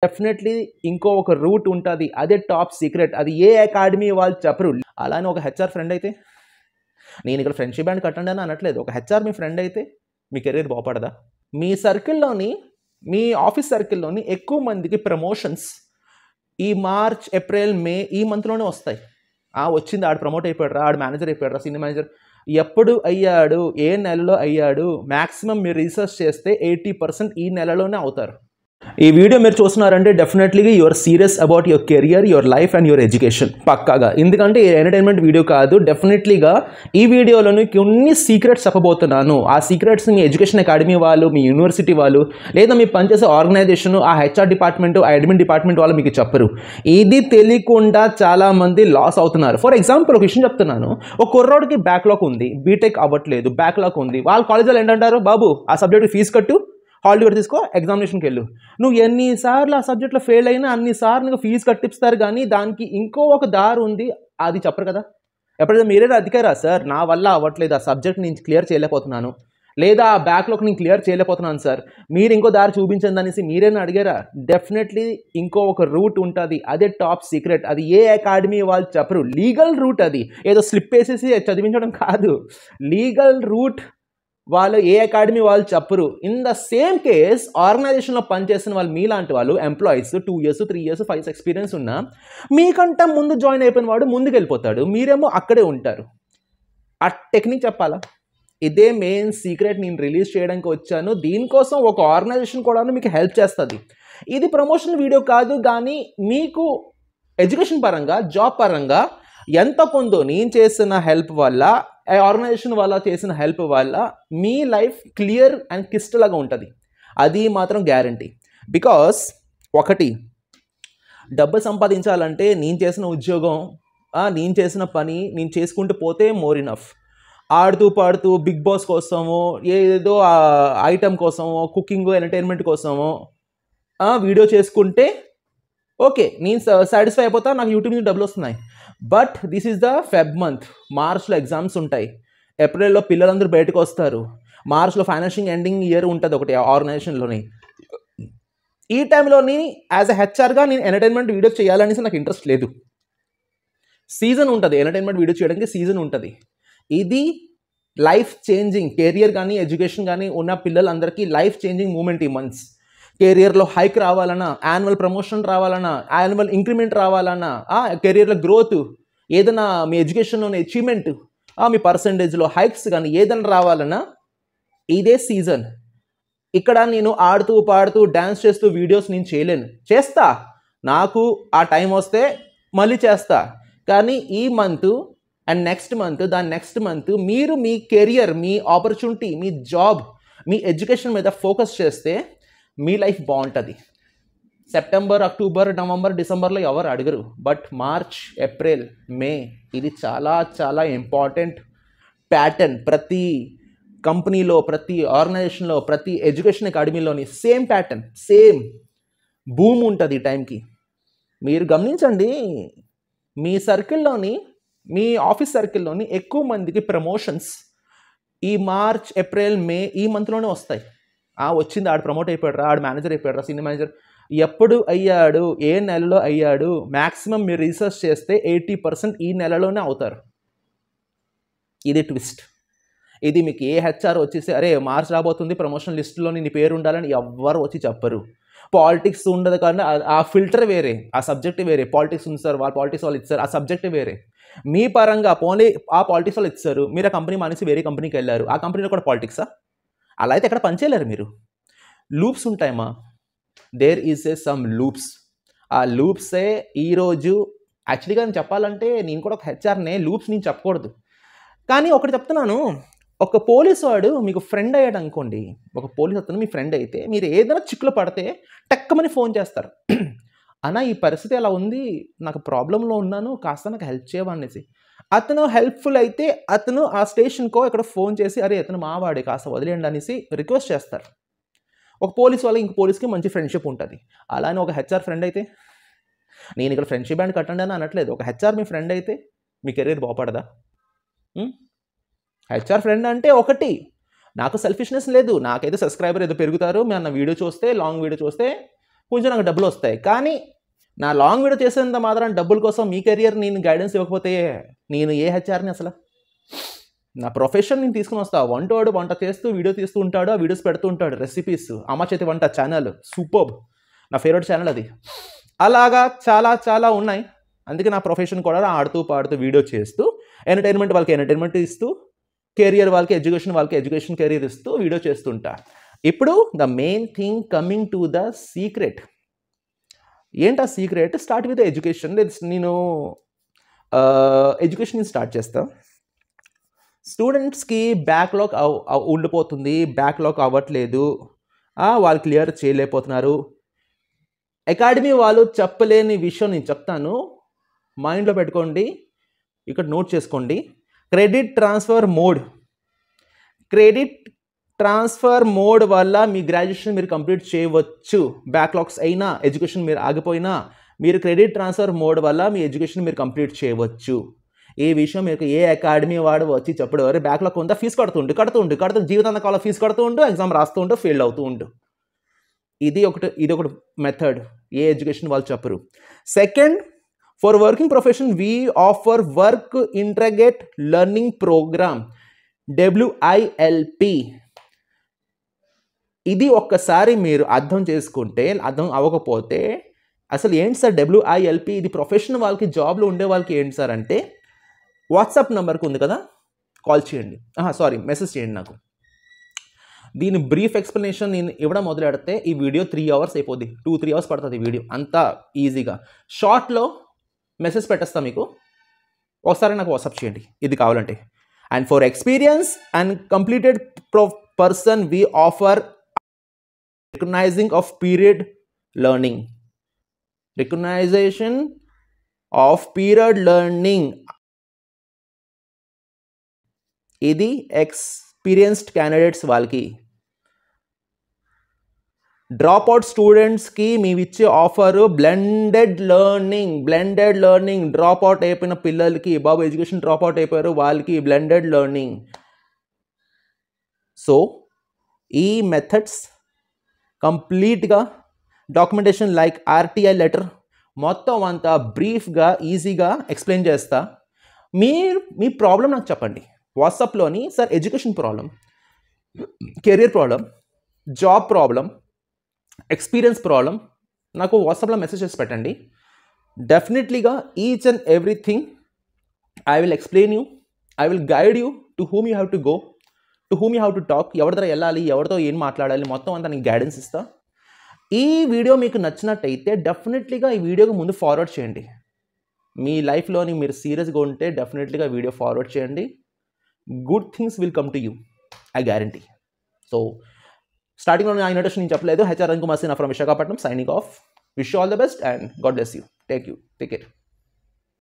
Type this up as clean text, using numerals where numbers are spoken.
Definitely ఇంకో ఒక route ఉంటుంది, అదే టాప్ సీక్రెట్. అది ఏ అకాడమీ వాళ్ళు చెప్పరు. అలానే ఒక హెచ్ఆర్ ఫ్రెండ్ అయితే, నేను ఇక్కడ ఫ్రెండ్షిప్ బ్యాండ్ కట్టండి అని అనట్లేదు, ఒక హెచ్ఆర్ మీ ఫ్రెండ్ అయితే మీ కెరీర్ బాగుపడదా? మీ సర్కిల్లోని, మీ ఆఫీస్ సర్కిల్లోని ఎక్కువ మందికి ప్రమోషన్స్ ఈ మార్చ్, ఏప్రిల్, మే ఈ మంత్లోనే వస్తాయి. వచ్చింది, ఆడు ప్రమోట్ అయిపోయాడు, ఆడు మేనేజర్ అయిపోయాడు, సీనియర్ మేనేజర్. ఎప్పుడు అయ్యాడు, ఏ నెలలో అయ్యాడు, మ్యాక్సిమం మీరు రీసెర్చ్ చేస్తే 80% ఈ నెలలోనే అవుతారు. ఈ వీడియో మీరు చూస్తున్నారంటే definitely your serious about your career, your life and your education పక్కాగా. ఎందుకంటే ఎంటర్టైన్మెంట్ వీడియో కాదు, డెఫినెట్లీగా ఈ వీడియోలోని కొన్ని సీక్రెట్స్ చెప్పబోతున్నాను. ఆ సీక్రెట్స్ మీ ఎడ్యుకేషన్ అకాడమీ వాళ్ళు, మీ యూనివర్సిటీ వాళ్ళు, లేదా మీ పనిచేసే ఆర్గనైజేషన్, ఆ హెచ్ఆర్ డిపార్ట్మెంట్, ఆ అడ్మిన్ డిపార్ట్మెంట్ వాళ్ళు మీకు చెప్పరు. ఇది తెలియకుండా చాలామంది లాస్ అవుతున్నారు. ఫర్ ఎగ్జాంపుల్ ఒక విషయం చెప్తున్నాను. ఒక కుర్రోడికి బ్యాక్లాగ్ ఉంది, బీటెక్ అవ్వట్లేదు, బ్యాక్లాగ్ ఉంది. వాళ్ళ కాలేజీలో ఏంటంటారు, బాబు ఆ సబ్జెక్ట్ ఫీజు కట్టు, హాల్ టికెట్ తీసుకో, ఎగ్జామినేషన్కి వెళ్ళు. నువ్వు ఎన్నిసార్లు ఆ సబ్జెక్ట్లో ఫెయిల్ అయినా అన్నిసార్లు నీకు ఫీజు కట్టిస్తారు, కానీ దానికి ఇంకో ఒక దారి ఉంది, అది చెప్పరు కదా. ఎప్పుడైతే మీరే అధికారా, సార్ నా వల్ల అవ్వట్లేదు, ఆ సబ్జెక్ట్ నేను క్లియర్ చేయలేకపోతున్నాను, లేదా ఆ బ్యాక్లాగ్ నేను క్లియర్ చేయలేకపోతున్నాను సార్, మీరు ఇంకో దారి చూపించండి అనేసి మీరేనా అడిగారా? డెఫినెట్లీ ఇంకో ఒక రూట్ ఉంటుంది, అదే టాప్ సీక్రెట్. అది ఏ అకాడమీ వాళ్ళు చెప్పరు. లీగల్ రూట్ అది, ఏదో స్లిప్ వేసేసి చదివించడం కాదు. లీగల్ రూట్ వాళ్ళు ఏ అకాడమీ వాళ్ళు చెప్పరు. ఇన్ ద సేమ్ కేస్ ఆర్గనైజేషన్లో పనిచేసిన వాళ్ళు, మీలాంటి వాళ్ళు employees 2 years 3 years 5 years experience ఉన్నా మీకంటే ముందు జాయిన్ అయిపోయిన వాడు ముందుకు వెళ్ళిపోతాడు, మీరేమో అక్కడే ఉంటారు. ఆ టెక్నిక్ చెప్పాలా? ఇదే మెయిన్ సీక్రెట్ నేను రిలీజ్ చేయడానికి వచ్చాను. దీనికోసం ఒక ఆర్గనైజేషన్ కూడా మీకు హెల్ప్ చేస్తుంది. ఇది ప్రమోషన్ వీడియో కాదు, కానీ మీకు ఎడ్యుకేషన్ పరంగా, జాబ్ పరంగా ఎంత పొందో నేను చేసిన హెల్ప్ వల్ల, ఆర్గనైజేషన్ వల్ల చేసిన హెల్ప్ వల్ల మీ లైఫ్ క్లియర్ అండ్ క్రిస్టల్గా ఉంటుంది. అది మాత్రం గ్యారంటీ. బికాస్ ఒకటి, డబ్బు సంపాదించాలంటే నేను చేసిన ఉద్యోగం, నేను చేసిన పని నేను చేసుకుంటూ పోతే మోర్ ఇనఫ్. ఆడుతూ పాడుతూ బిగ్ బాస్ కోసమో, ఏదో ఐటమ్ కోసమో, కుకింగ్ ఎంటర్టైన్మెంట్ కోసమో వీడియో చేసుకుంటే ఓకే, నేను సాటిస్ఫై అయిపోతా, నాకు యూట్యూబ్ నుంచి డబ్బులు వస్తున్నాయి. But this is the Feb month. మార్చ్లో ఎగ్జామ్స్ ఉంటాయి, ఏప్రిల్లో పిల్లలందరూ బయటకు వస్తారు, మార్చ్లో ఫైనాన్షియల్ ఎండింగ్ ఇయర్ ఉంటుంది ఒకటి ఆర్గనైజేషన్లోని. ఈ టైంలోని యాజ్ ఎ హెచ్ఆర్గా నేను ఎంటర్టైన్మెంట్ వీడియో చేయాలనేసి నాకు ఇంట్రెస్ట్ లేదు. సీజన్ ఉంటుంది, ఎంటర్టైన్మెంట్ వీడియో చేయడానికి సీజన్ ఉంటుంది. ఇది లైఫ్ చేంజింగ్, కెరియర్ కానీ ఎడ్యుకేషన్ కానీ ఉన్న పిల్లలందరికీ లైఫ్ చేంజింగ్ మూమెంట్ ఈ మంత్స్. కెరియర్లో హైక్ రావాలన్నా, యాన్యువల్ ప్రమోషన్ రావాలన్నా, యాన్యువల్ ఇంక్రిమెంట్ రావాలన్నా, కెరియర్లో గ్రోత్, ఏదైనా మీ ఎడ్యుకేషన్లోని అచీవ్మెంట్, మీ పర్సంటేజ్లో హైక్స్ కానీ ఏదైనా రావాలన్నా ఇదే సీజన్. ఇక్కడ నేను ఆడుతూ పాడుతూ డ్యాన్స్ చేస్తూ వీడియోస్ నేను చేయలేను. చేస్తా, నాకు ఆ టైం వస్తే మళ్ళీ చేస్తా. కానీ ఈ మంత్ అండ్ నెక్స్ట్ మంత్, దాని నెక్స్ట్ మంత్ మీరు మీ కెరియర్, మీ ఆపర్చునిటీ, మీ జాబ్, మీ ఎడ్యుకేషన్ మీద ఫోకస్ చేస్తే మీ లైఫ్ బాగుంటుంది. సెప్టెంబర్, అక్టోబర్, నవంబర్, డిసెంబర్లో ఎవరు అడగరు. బట్ మార్చ్, ఏప్రిల్, మే ఇది చాలా చాలా ఇంపార్టెంట్ ప్యాటర్న్. ప్రతి కంపెనీలో, ప్రతి ఆర్గనైజేషన్లో, ప్రతి ఎడ్యుకేషన్ అకాడమీలోని సేమ్ ప్యాటర్న్, సేమ్ బూమ్ ఉంటుంది ఈ టైంకి. మీరు గమనించండి, మీ సర్కిల్లోని, మీ ఆఫీస్ సర్కిల్లోని ఎక్కువ మందికి ప్రమోషన్స్ ఈ మార్చ్, ఏప్రిల్, మే ఈ మంత్లోనే వస్తాయి. వచ్చింది, ఆడు ప్రమోట్ అయిపోయాడు, ఆడు మేనేజర్ అయిపోయాడు, సీనియర్ మేనేజర్. ఎప్పుడు అయ్యాడు, ఏ నెలలో అయ్యాడు, మ్యాక్సిమం మీరు రీసెర్చ్ చేస్తే 80% ఈ నెలలోనే అవుతారు. ఇది ట్విస్ట్. ఇది మీకు ఏ హెచ్ఆర్ వచ్చేసి అరే మార్చ్ రాబోతుంది, ప్రమోషన్ లిస్టులో నీ పేరు ఉండాలని ఎవ్వరు వచ్చి చెప్పరు. పాలిటిక్స్ ఉండదు, కానీ ఆ ఫిల్టర్ వేరే, ఆ సబ్జెక్ట్ వేరే. పాలిటిక్స్ ఉంది సార్, వాళ్ళ పాలిటిక్స్ వాళ్ళు ఇచ్చారు, ఆ సబ్జెక్ట్ వేరే. మీ పరంగా పోనీ ఆ పాలిటిక్స్ వాళ్ళు ఇచ్చారు, మీరు ఆ కంపెనీ మానేసి వేరే కంపెనీకి వెళ్ళారు, ఆ కంపెనీలో కూడా పాలిటిక్సా? అలా అయితే ఎక్కడ పనిచేయలేరు మీరు. లూప్స్ ఉంటాయమ్మా, దేర్ ఈజ్ సమ్ లూప్స్. ఆ లూప్సే ఈరోజు యాక్చువల్గా నేను చెప్పాలంటే, నేను కూడా ఒక హెచ్ఆర్నే, లూప్స్ నేను చెప్పకూడదు. కానీ ఒకటి చెప్తున్నాను, ఒక పోలీసు వాడు మీకు ఫ్రెండ్ అయ్యాడు అనుకోండి, ఒక పోలీసు అతను మీ ఫ్రెండ్ అయితే, మీరు ఏదైనా చిక్కులు పడితే టక్కమని ఫోన్ చేస్తారు, అన్న ఈ పరిస్థితి ఎలా ఉంది, నాకు ప్రాబ్లంలో ఉన్నాను, కాస్త నాకు హెల్ప్ చేయవనేసి. అతను హెల్ప్ఫుల్ అయితే అతను ఆ స్టేషన్కో ఇక్కడ ఫోన్ చేసి అరే అతను మావాడే కాస్త వదిలేయండి అనేసి రిక్వెస్ట్ చేస్తారు. ఒక పోలీస్ వాళ్ళకి ఇంకో పోలీస్కి మంచి ఫ్రెండ్షిప్ ఉంటుంది. అలానే ఒక హెచ్ఆర్ ఫ్రెండ్ అయితే, నేను ఇక్కడ ఫ్రెండ్షిప్ బ్యాండ్ కట్టండి అని అనట్లేదు, ఒక హెచ్ఆర్ మీ ఫ్రెండ్ అయితే మీ కెరీర్ బాగుపడదా? హెచ్ఆర్ ఫ్రెండ్ అంటే ఒకటి, నాకు సెల్ఫిష్నెస్ లేదు, నాకైతే సబ్స్క్రైబర్ ఏదో పెరుగుతారు, మన వీడియో చూస్తే, లాంగ్ వీడియో చూస్తే కొంచెం నాకు డబ్బులు వస్తాయి. కానీ నా లాంగ్ వీడియో చేసేంత మాత్రం డబ్బుల కోసం మీ కెరియర్ నేను గైడెన్స్ ఇవ్వకపోతే నేను ఏ హెచ్ఆర్ని అసలు? నా ప్రొఫెషన్ నేను తీసుకుని వస్తా. వంట చేస్తూ వీడియో తీస్తూ ఉంటాడు, ఆ వీడియోస్ పెడుతూ ఉంటాడు, రెసిపీస్, అమ్మ చేతి వంట ఛానల్ సూపర్బ్, నా ఫేవరెట్ ఛానల్ అది. అలాగా చాలా చాలా ఉన్నాయి. అందుకే నా ప్రొఫెషన్ కూడా ఆడుతూ పాడుతూ వీడియో చేస్తూ ఎంటర్టైన్మెంట్ వాళ్ళకి ఎంటర్టైన్మెంట్ ఇస్తూ కెరియర్ వాళ్ళకి ఎడ్యుకేషన్ కెరియర్ ఇస్తూ వీడియో చేస్తుంటా. ఇప్పుడు the main thing coming to the secret. ఏంటి ఆ సీక్రెట్? Start with education. నేను ఎడ్యుకేషన్ స్టార్ట్ చేస్తా. స్టూడెంట్స్కి బ్యాక్లాగ్ ఉండిపోతుంది, బ్యాక్లాగ్ అవ్వట్లేదు, వాళ్ళు క్లియర్ చేయలేకపోతున్నారు. అకాడమీ వాళ్ళు చెప్పలేని విషయం నేను చెప్తాను, మైండ్లో పెట్టుకోండి, ఇక్కడ నోట్ చేసుకోండి. క్రెడిట్ ట్రాన్స్ఫర్ మోడ్ వల్ల మీ గ్రాడ్యుయేషన్ మీరు కంప్లీట్ చేయవచ్చు. బ్యాక్లాగ్స్ అయినా ఎడ్యుకేషన్ మీరు ఆగిపోయినా మీరు క్రెడిట్ ట్రాన్స్ఫర్ మోడ్ వల్ల మీ ఎడ్యుకేషన్ మీరు కంప్లీట్ చేయవచ్చు. ఈ విషయం మీకు ఏ అకాడమీ వాడు వచ్చి చెప్పడు, ఎవరు బ్యాక్లాగ్ ఉందా ఫీజు కడుతూ జీవితాంత కాలం ఫీజు కడుతూ ఉండు, ఎగ్జామ్ రాస్తూ ఉండు, ఫెయిల్ అవుతూ ఉండు. ఇది ఒకటి మెథడ్, ఏ ఎడ్యుకేషన్ వాళ్ళు చెప్పరు. Second, for working profession we offer work integrated learning programme WILP. ఇది ఒక్కసారి మీరు అర్థం చేసుకుంటే, అర్థం అవ్వకపోతే అసలు ఏంటి సార్ WILP? ఇది ప్రొఫెషన్ వాళ్ళకి, జాబ్లో ఉండే వాళ్ళకి ఏంటి సార్ అంటే, వాట్సాప్ నెంబర్కి ఉంది కదా, కాల్ చేయండి, మెసేజ్ చేయండి నాకు. దీని బ్రీఫ్ ఎక్స్ప్లెనేషన్ నేను ఇవ్వడం మొదలెడితే ఈ వీడియో 3 hours అయిపోద్ది, 2-3 hours పడుతుంది ఈ వీడియో అంతా. ఈజీగా షార్ట్లో మెసేజ్ పెట్టేస్తా మీకు, ఒకసారి నాకు వాట్సాప్ చేయండి ఇది కావాలంటే. And for experience and completed person we offer recognizing of period learning. Recognition of period learning ఇది ఎక్స్పీరియన్స్డ్ క్యాండిడేట్స్ వాళ్ళకి. డ్రాప్ అవుట్ స్టూడెంట్స్కి మేము ఇచ్చే offer blended learning. Drop out అయిపోయిన పిల్లలకి, బాబు ఎడ్యుకేషన్ డ్రాప్ అవుట్ అయిపోయారు వాళ్ళకి బ్లెండెడ్ లెర్నింగ్. సో ఈ మెథడ్స్ కంప్లీట్గా డాక్యుమెంటేషన్ లైక్ RTI లెటర్ మొత్తం అంతా బ్రీఫ్గా ఈజీగా ఎక్స్ప్లెయిన్ చేస్తా. మీ ప్రాబ్లం నాకు చెప్పండి వాట్సాప్లోని. Sir education problem, career problem, job problem, experience problem, నాకు వాట్సాప్లో మెసేజ్ చేసి పెట్టండి. డెఫినెట్లీగా each and everything I will explain you, I will guide you to whom you have to go, to whom you have to talk, ఎవరి దగ్గర వెళ్ళాలి, ఎవరితో ఏం మాట్లాడాలి, మొత్తం అంతా నీకు గైడెన్స్ ఇస్తా. ఈ వీడియో మీకు నచ్చినట్టయితే డెఫినెట్లీగా ఈ వీడియోకి ముందు ఫార్వర్డ్ చేయండి. మీ లైఫ్లోని మీరు సీరియస్గా ఉంటే డెఫినెట్లీగా వీడియో ఫార్వర్డ్ చేయండి. Good things will come to you, I guarantee. So స్టార్టింగ్లో నా ఇంట్రడక్షన్ నేను చెప్పలేదు. HR Rankumarsinha from Visakhapatnam signing off. Wish you all the best and God bless you. Take care.